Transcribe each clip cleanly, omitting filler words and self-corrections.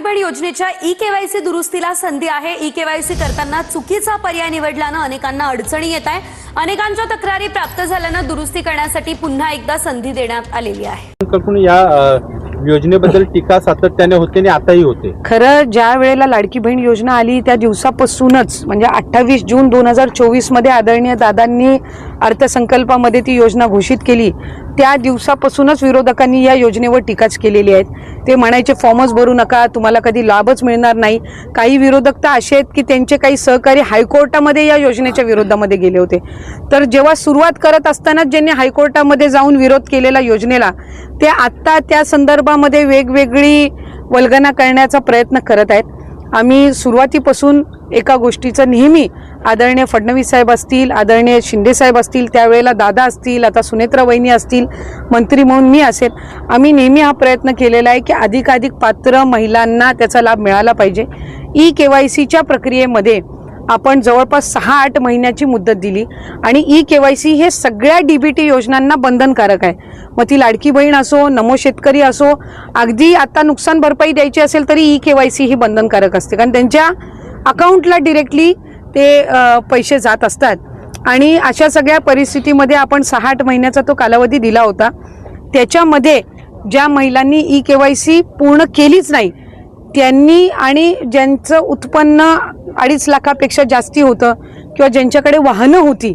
बहीण योजनेच्या ई-केवायसी दुरुस्तीला संधी आहे। ई-केवायसी करताना चुकीचा पर्याय निवडल्याने अनेकांना अडचणी येत आहे। अनेकांच्या तक्रारी प्राप्त झाल्याने दुरुस्ती करण्यासाठी पुन्हा एकदा संधी देण्यात आलेली आहे। या योजनेबद्दल टीका सातत्याने होते आणि आताही होते। खरं ज्या वेळेला लाडकी बहीण योजना आली त्या दिवसापासूनच म्हणजे 28 जून 2024 मध्ये आदरणीय दादांनी अर्थसंकल्पामध्ये ती योजना घोषित केली, त्या दिवसापासूनच विरोधकांनी या योजनेवर टीकाच केलेली आहे। ते म्हणायचे फॉर्मच भरू नका, तुम्हाला कधी लाभच मिळणार नाही। काही विरोधक तर असे आहेत की त्यांचे काही सहकारी हायकोर्टामध्ये या योजनेच्या विरोधामध्ये गेले होते। तर जेव्हा सुरुवात करत असताना ज्यांनी हायकोर्टामध्ये जाऊन विरोध केलेला योजनेला, ते आता त्या संदर्भामध्ये वेगवेगळी वल्गना करण्याचा प्रयत्न करत आहेत। आम्ही सुरुवातीपासून एका गोष्टीचं नेहमी आदरणीय फडणवीस साहेब असतील, आदरणीय शिंदे साहेब असतील, त्यावेळेला दादा असतील, आता सुनेत्रा वहिनी असतील, मंत्री म्हणून मी असेल, आम्ही नेहमी हा प्रयत्न केलेला आहे की अधिकाधिक पात्र महिलांना त्याचा लाभ मिळाला पाहिजे। ई-केवायसीच्या प्रक्रियेमध्ये आपण जवळपास 6-8 महिन्याची मुदत दिली आणि ई-केवायसी हे सगळ्या डीबीटी योजनांना बंधनकारक आहे। मग ती लाडकी बहीण असो, नमो शेतकरी असो, अगदी आता नुकसान भरपाई द्यायची असेल तरी ई-केवायसी ही बंधनकारक असते, कारण त्यांच्या अकाउंटला डिरेक्टली ते पैसे जात असतात। आणि अशा सगळ्या परिस्थितीमध्ये आपण 6-8 महिन्याचा तो कालावधी दिला होता। त्याच्यामध्ये ज्या महिलांनी ई-केवायसी पूर्ण केलीच नाही त्यांनी आणि ज्यांचं उत्पन्न 2.5 लाखापेक्षा जास्ती होतं किंवा ज्यांच्याकडे वाहनं होती,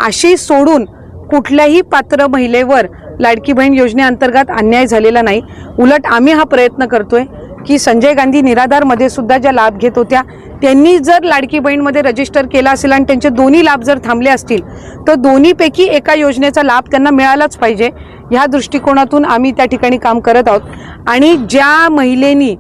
अशी सोडून कुठल्याही पात्र महिलेवर लाडकी बहीण योजनेअंतर्गत अन्याय झालेला नाही। उलट आम्ही हा प्रयत्न करतोय की संजय गांधी निराधारमध्ये सुद्धा ज्या लाभ घेत होत्या त्यांनी जर लाडकी बहीणमध्ये रजिस्टर केला असेल आणि त्यांचे दोन्ही लाभ जर थांबले असतील तर दोन्हीपैकी एका योजनेचा लाभ त्यांना मिळालाच पाहिजे। ह्या दृष्टिकोनातून आम्ही त्या ठिकाणी काम करत आहोत। आणि ज्या महिलेनी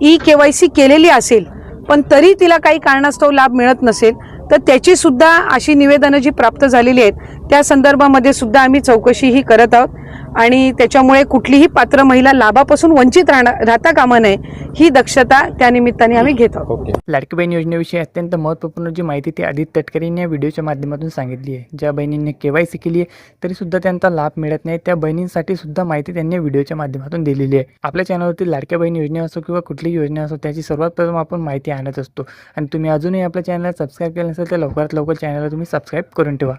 ई-केवायसी केलेली असेल पण तरी तिला काही कारणास्तव लाभ मिळत नसेल तर त्याची सुद्धा अशी निवेदनं जी प्राप्त झालेली आहेत त्या संदर्भामध्ये सुद्धा आम्ही चौकशीही करत आहोत आणि त्याच्यामुळे कुठलीही पात्र महिला लाभापासून वंचित राहता कामा नये ही दक्षता त्या निमित्ताने आम्ही घेत आहोत। लाडकी बहीण योजनेविषयी अत्यंत महत्त्वपूर्ण जी माहिती ती आदित्य तटकरे यांनी या व्हिडिओच्या माध्यमातून सांगितली आहे। ज्या बहिणींनी केवायसी केली आहे तरी सुद्धा त्यांचा लाभ मिळत नाही, त्या बहिणींसाठी सुद्धा माहिती त्यांनी व्हिडिओच्या माध्यमातून दिलेली आहे। आपल्या चॅनलवरती लाडक्या बहीण योजना असो किंवा कुठलीही योजना असो त्याची सर्वात प्रथम आपण माहिती आणत असतो। आणि तुम्ही अजूनही आपल्या चॅनलला सबस्क्राईब केलं नसेल तर लवकरात लवकर चॅनलला तुम्ही सबस्क्राईब करून ठेवा।